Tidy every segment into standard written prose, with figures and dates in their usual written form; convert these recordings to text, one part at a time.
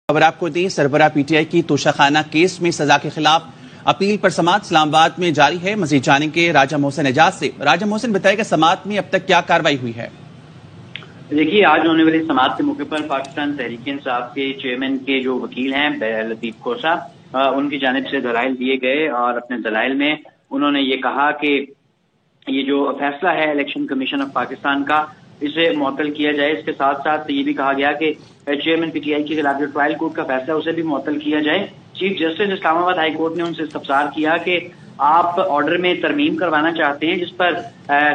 खबर आपको दी। सरबराह पीटीआई की तोशाखाना केस में सजा के खिलाफ अपील पर समाअत इस्लामाबाद में जारी है। मजीद जानेंगे राजा मोहसिन एजाज से। राजा मोहसिन, बताएगा समाअत में अब तक क्या कार्रवाई हुई है? देखिए, आज होने वाली समाअत के मौके पर पाकिस्तान तहरीक इंसाफ के चेयरमैन के जो वकील हैं लतीफ खोसा, उनकी जानिब से दलाइल दिए गए और अपने दलाइल में उन्होंने ये कहा कि ये जो फैसला है इलेक्शन कमीशन ऑफ पाकिस्तान का, इसे मुअत्तल किया जाए। इसके साथ साथ ये भी कहा गया कि चेयरमैन पीटीआई के खिलाफ जो ट्रायल कोर्ट का फैसला है उसे भी मुअत्तल किया जाए। Chief justice Islamabad high court ने उनसे इस्तफसार किया कि आप ऑर्डर में तरमीम करवाना चाहते हैं, जिस पर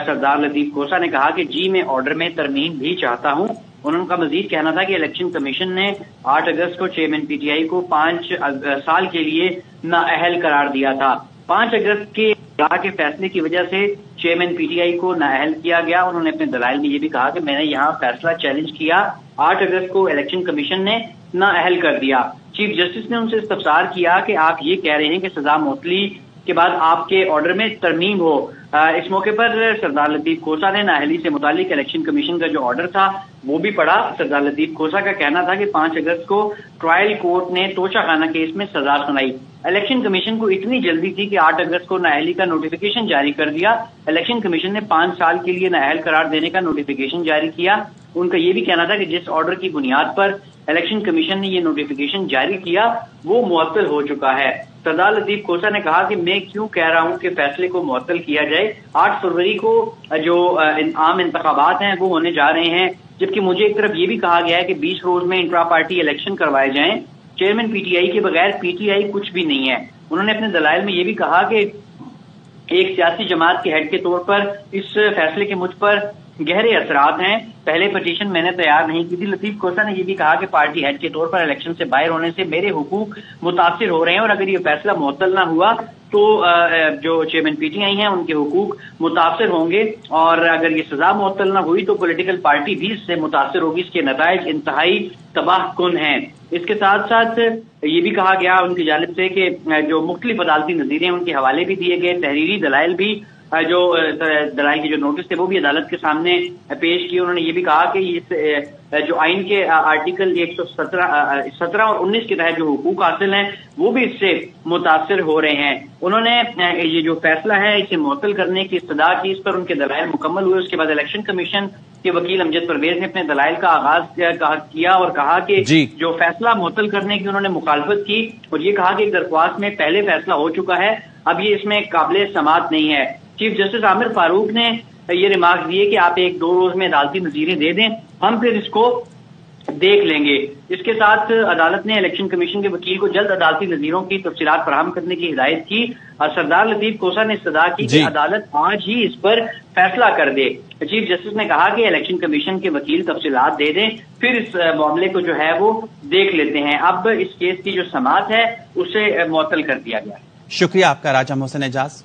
सरदार लतीफ खोसा ने कहा कि जी मैं ऑर्डर में तरमीम भी चाहता हूं। उनका मजीद कहना था कि इलेक्शन कमीशन ने 8 अगस्त को चेयरमैन पीटीआई को 5 साल के लिए नाअहल करार दिया था। 5 अगस्त के फैसले की वजह से चेयरमैन पीटीआई को नाअहल किया गया। उन्होंने अपने दलाइल में ये भी कहा कि मैंने यहाँ फैसला चैलेंज किया, 8 अगस्त को इलेक्शन कमीशन ने नाअहल कर दिया। चीफ जस्टिस ने उनसे इस्तफसार किया कि आप ये कह रहे हैं कि सजा मुअत्तली के बाद आपके ऑर्डर में तरमीम हो। इस मौके पर सरदार लतीफ खोसा ने नाअहली से मुतालिक इलेक्शन कमीशन का जो ऑर्डर था वो भी पढ़ा। सरदार लतीफ खोसा का कहना था कि 5 अगस्त को ट्रायल कोर्ट ने तोशाखाना केस में सजा सुनाई। इलेक्शन कमीशन को इतनी जल्दी थी कि 8 अगस्त को नाअहली का नोटिफिकेशन जारी कर दिया। इलेक्शन कमीशन ने 5 साल के लिए नाअहल करार देने का नोटिफिकेशन जारी किया। उनका ये भी कहना था कि जिस ऑर्डर की बुनियाद पर इलेक्शन कमीशन ने ये नोटिफिकेशन जारी किया वो मुअत्तल हो चुका है। सरदार लतीफ खोसा ने कहा कि मैं क्यों कह रहा हूं कि फैसले को मुअत्तल किया जाए। 8 फरवरी को जो आम इंतखाबात हैं वो होने जा रहे हैं, जबकि मुझे एक तरफ ये भी कहा गया है कि 20 रोज में इंट्रा पार्टी इलेक्शन करवाए जाएं। चेयरमैन पीटीआई के बगैर पीटीआई कुछ भी नहीं है। उन्होंने अपने दलाइल में ये भी कहा कि एक सियासी जमात के हेड के तौर पर इस फैसले के मुझ पर गहरे असरात हैं। पहले पिटीशन मैंने तैयार नहीं की थी। लतीफ खोसा ने यह भी कहा कि पार्टी हेड के तौर पर इलेक्शन से बाहर होने से मेरे हुकूक मुतासिर हो रहे हैं और अगर ये फैसला मुअत्तल ना हुआ तो जो चेयरमैन पीटीआई हैं उनके हुकूक मुतासिर होंगे और अगर ये सजा मुअत्तल ना हुई तो पॉलिटिकल पार्टी भी इससे मुतासिर होगी। इसके नताइज इंतहाई तबाहकुन हैं। इसके साथ साथ ये भी कहा गया उनकी जानिब से कि जो मुख्तलिफ अदालती नज़ीरें उनके हवाले भी दिए गए, तहरीरी दलाइल भी जो दलाइल के जो नोटिस थे वो भी अदालत के सामने पेश किए। उन्होंने ये भी कहा कि इस जो आइन के आर्टिकल 117 और 19 के तहत जो हुकूक हासिल हैं वो भी इससे मुतासिर हो रहे हैं। उन्होंने ये जो फैसला है इसे मुअत्तल करने की इस्तदा की, इस पर उनके दलाइल मुकम्मल हुए। उसके बाद इलेक्शन कमीशन के वकील अमजद परवेज ने अपने दलाइल का आगाज किया और कहा कि जो फैसला मुअत्तल करने की उन्होंने मुखालफत की और ये कहा कि दरख्वास्त में पहले फैसला हो चुका है, अब ये इसमें काबिले समाअत नहीं है। चीफ जस्टिस आमिर फारूक ने ये रिमार्क दिए कि आप 1-2 रोज में अदालती नज़ीरें दे दें, हम फिर इसको देख लेंगे। इसके साथ अदालत ने इलेक्शन कमीशन के वकील को जल्द अदालती नज़ीरों की तफसीलात फराहम करने की हिदायत की और सरदार लतीफ खोसा ने इस्तदा की कि अदालत आज ही इस पर फैसला कर दे। चीफ जस्टिस ने कहा कि इलेक्शन कमीशन के वकील तफसीलात दे दें, फिर इस मामले को जो है वो देख लेते हैं। अब इस केस की जो समाअत है उसे मुअत्तल कर दिया गया है। शुक्रिया आपका राजा मोहसिन एजाज।